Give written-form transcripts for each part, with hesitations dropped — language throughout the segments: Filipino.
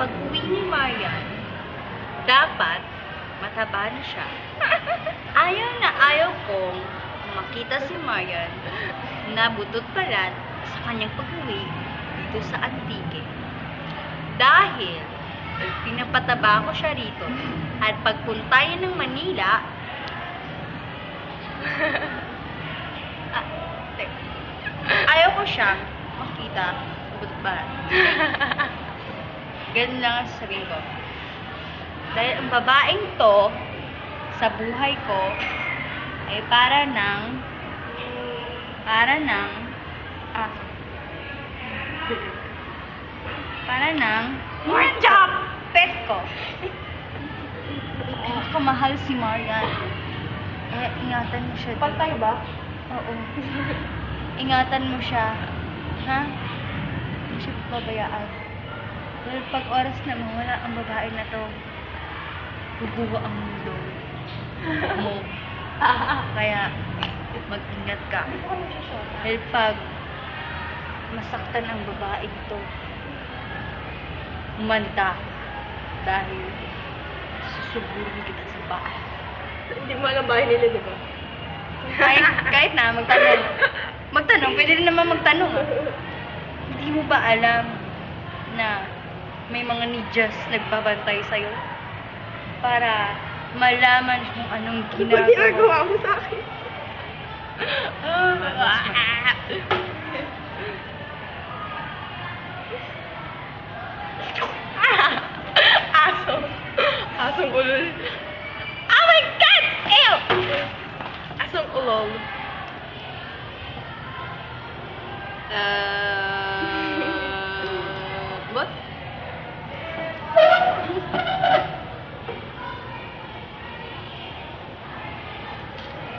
pag-uwi ni Marian, dapat mataba na siya. Ayaw kong makita si Marian na butot palat sa kanyang pag-uwi dito sa Antique. Dahil pinapataba ko siya rito at pagpunta niya ng Manila, ayaw ko siya makita butot palat. Ganun lang ang sasabihin ko. Dahil ang babaeng to, sa buhay ko, ay para ng pet ko. Kamahal si Marian. Ingatan mo siya. Pantay ba? Oo. Ingatan mo siya. Ha? Hindi siya pabayaan. Dahil pag oras na mawala ang babae na to, bubuha ang mundo mo. Kaya, mag-ingat ka. Dahil pag masaktan ang babae ito, umanda. Dahil susuburin kita sa bahay. Hindi mo alam bahay nila, di ba? Kahit na, magtanong. Magtanong, pwede rin naman magtanong. Hindi mo ba alam na may mga ninjas nagbabantay sa'yo? Para malaman kung anong ginagawa. Ano ginagawa mo sa akin? Aso. Asong ulol. Oh my God! Ew! Asong ulol. What?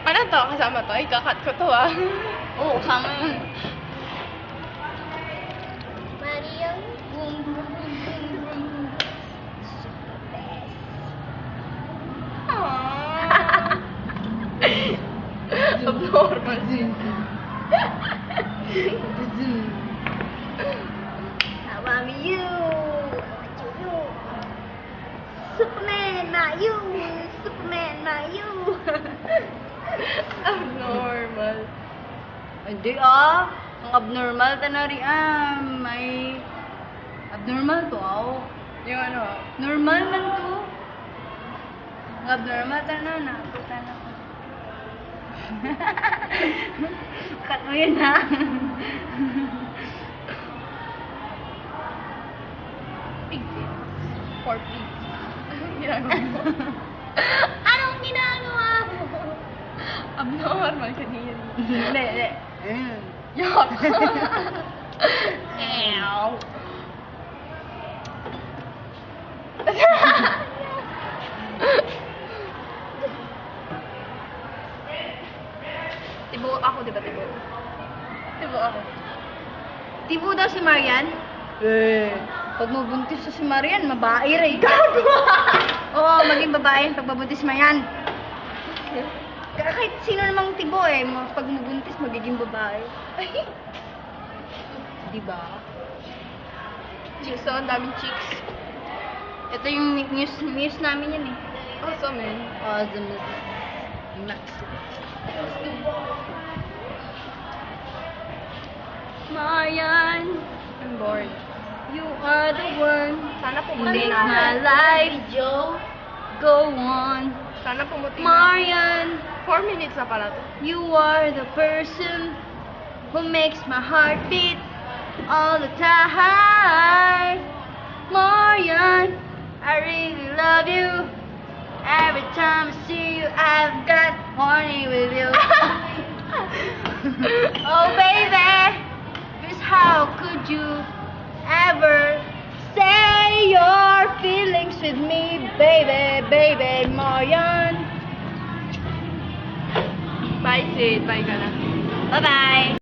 Ano to? Kasama to? Ikakat ko to ah. Oo, kasama yun. Mario, boom, boom, boom, boom, boom. Abnormal. I want you. Superman, not you. Superman, not you. Abnormal. Hindi ah. Ang abnormal tanari may abnormal to Yung ano? Normal man to. Ang abnormal na. Puta na ko. Cut mo yun ha. Pig. For pigs. Anong ginagawa mo? Anong ginagawa mo? Abnormal kanina. Hindi. Yuck. Ew. Tibo ako, di ba tibo? Tibo ako. Tibo daw si Marian? Pag mabuntis sa si Marian, mabae rin. Gago! Oo, maging babae pag mabuntis Marian. Kahit sino namang tibo pag mabuntis, magiging babae. Diba? Chicks, ang daming chicks. Ito yung news namin yan Awesome, man. Awesome. Max. Marian, I'm bored. you are the one Sana who pumuti makes na my ako. life go on. Sana pumuti na. Marian, 4 minutes na pala to. you are the person who makes my heart beat all the time. Marian, I really love you. Every time I see you, I've got horny with you. Oh baby, just how could you ever say your feelings with me, baby, Marian? Bye, Sid. Bye ka na. Bye-bye.